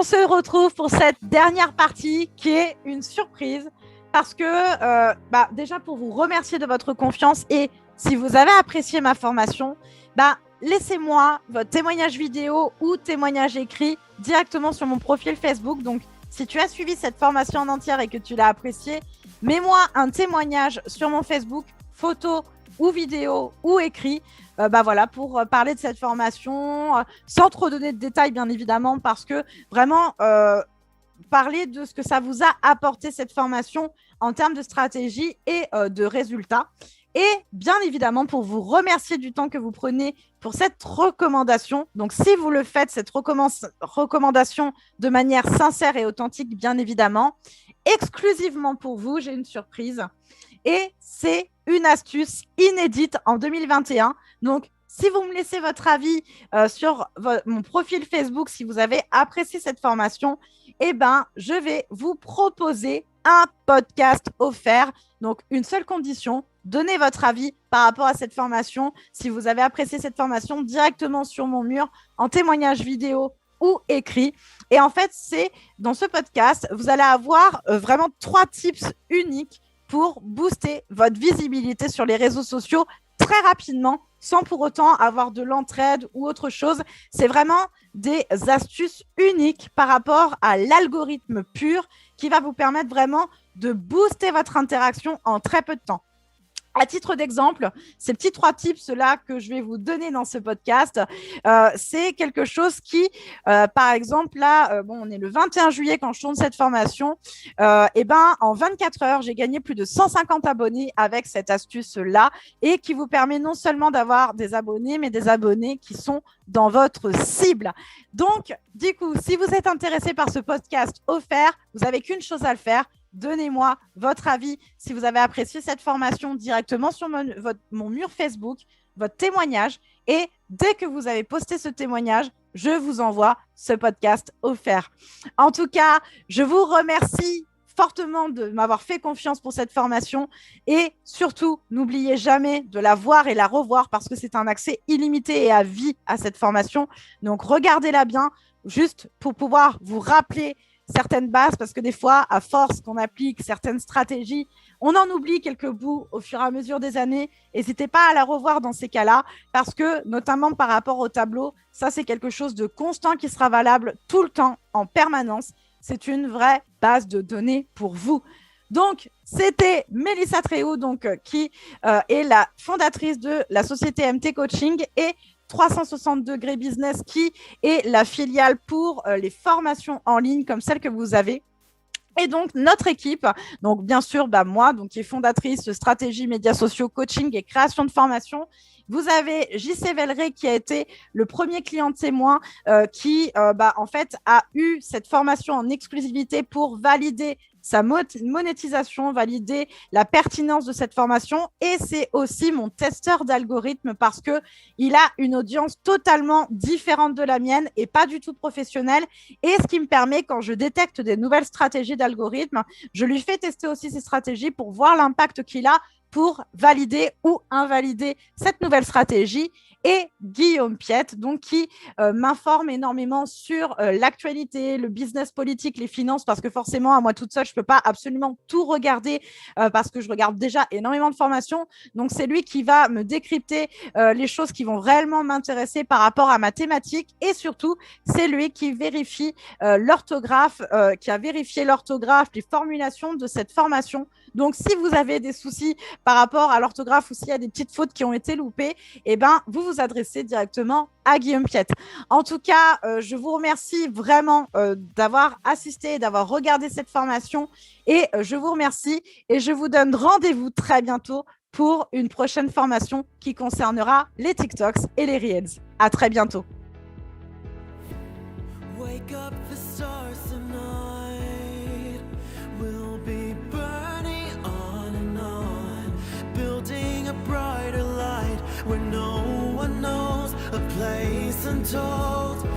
On se retrouve pour cette dernière partie qui est une surprise parce que déjà pour vous remercier de votre confiance et si vous avez apprécié ma formation, laissez-moi votre témoignage vidéo ou témoignage écrit directement sur mon profil Facebook. Donc, si tu as suivi cette formation en entière et que tu l'as appréciée, mets-moi un témoignage sur mon Facebook, photo ou vidéo ou écrit, pour parler de cette formation, sans trop donner de détails, bien évidemment, parce que vraiment, parler de ce que ça vous a apporté, cette formation, en termes de stratégie et de résultats. Et bien évidemment, pour vous remercier du temps que vous prenez pour cette recommandation. Donc, si vous le faites, cette recommandation de manière sincère et authentique, bien évidemment, exclusivement pour vous, j'ai une surprise. Et c'est une astuce inédite en 2021. Donc, si vous me laissez votre avis sur mon profil Facebook, si vous avez apprécié cette formation, je vais vous proposer un podcast offert. Donc, une seule condition, donnez votre avis par rapport à cette formation. Si vous avez apprécié cette formation, directement sur mon mur, en témoignage vidéo ou écrit. Et en fait, c'est dans ce podcast, vous allez avoir vraiment 3 tips uniques pour booster votre visibilité sur les réseaux sociaux très rapidement, sans pour autant avoir de l'entraide ou autre chose. C'est vraiment des astuces uniques par rapport à l'algorithme pur qui va vous permettre vraiment de booster votre interaction en très peu de temps. À titre d'exemple, ces petits 3 tips-là que je vais vous donner dans ce podcast, c'est quelque chose qui, par exemple, là, on est le 21 juillet quand je tourne cette formation, en 24 heures, j'ai gagné plus de 150 abonnés avec cette astuce-là et qui vous permet non seulement d'avoir des abonnés, mais des abonnés qui sont dans votre cible. Donc, du coup, si vous êtes intéressé par ce podcast offert, vous n'avez qu'une chose à le faire. Donnez-moi votre avis si vous avez apprécié cette formation directement sur mon mur Facebook, votre témoignage. Et dès que vous avez posté ce témoignage, je vous envoie ce podcast offert. En tout cas, je vous remercie fortement de m'avoir fait confiance pour cette formation. Et surtout, n'oubliez jamais de la voir et la revoir parce que c'est un accès illimité et à vie à cette formation. Donc, regardez-la bien juste pour pouvoir vous rappeler certaines bases, parce que des fois, à force qu'on applique certaines stratégies, on en oublie quelques bouts au fur et à mesure des années. N'hésitez pas à la revoir dans ces cas-là, parce que, notamment par rapport au tableau, ça, c'est quelque chose de constant qui sera valable tout le temps, en permanence. C'est une vraie base de données pour vous. Donc, c'était Mélissa Tréhou, qui est la fondatrice de la société MT Coaching et 360 degrés business, qui est la filiale pour les formations en ligne comme celle que vous avez. Et donc, notre équipe, donc bien sûr, moi, qui est fondatrice de stratégie, médias sociaux, coaching et création de formation. Vous avez JC Velleray qui a été le premier client témoin qui, en fait, a eu cette formation en exclusivité pour valider sa monétisation, valider la pertinence de cette formation. Et c'est aussi mon testeur d'algorithme parce qu'il a une audience totalement différente de la mienne et pas du tout professionnelle. Et ce qui me permet, quand je détecte des nouvelles stratégies d'algorithme, je lui fais tester aussi ces stratégies pour voir l'impact qu'il a pour valider ou invalider cette nouvelle stratégie. Et Guillaume Piette, qui m'informe énormément sur l'actualité, le business politique, les finances, parce que forcément, à moi toute seule, je ne peux pas absolument tout regarder parce que je regarde déjà énormément de formations. Donc, c'est lui qui va me décrypter les choses qui vont réellement m'intéresser par rapport à ma thématique. Et surtout, c'est lui qui vérifie l'orthographe, qui a vérifié l'orthographe, les formulations de cette formation. Donc, si vous avez des soucis par rapport à l'orthographe ou s'il y a des petites fautes qui ont été loupées, vous vous adressez directement à Guillaume Piette. En tout cas, je vous remercie vraiment d'avoir assisté, d'avoir regardé cette formation et je vous remercie et je vous donne rendez-vous très bientôt pour une prochaine formation qui concernera les TikToks et les Reels. À très bientôt. Wake up the stars tonight. We'll be burning on and on, building a brighter light where no one knows a place untold.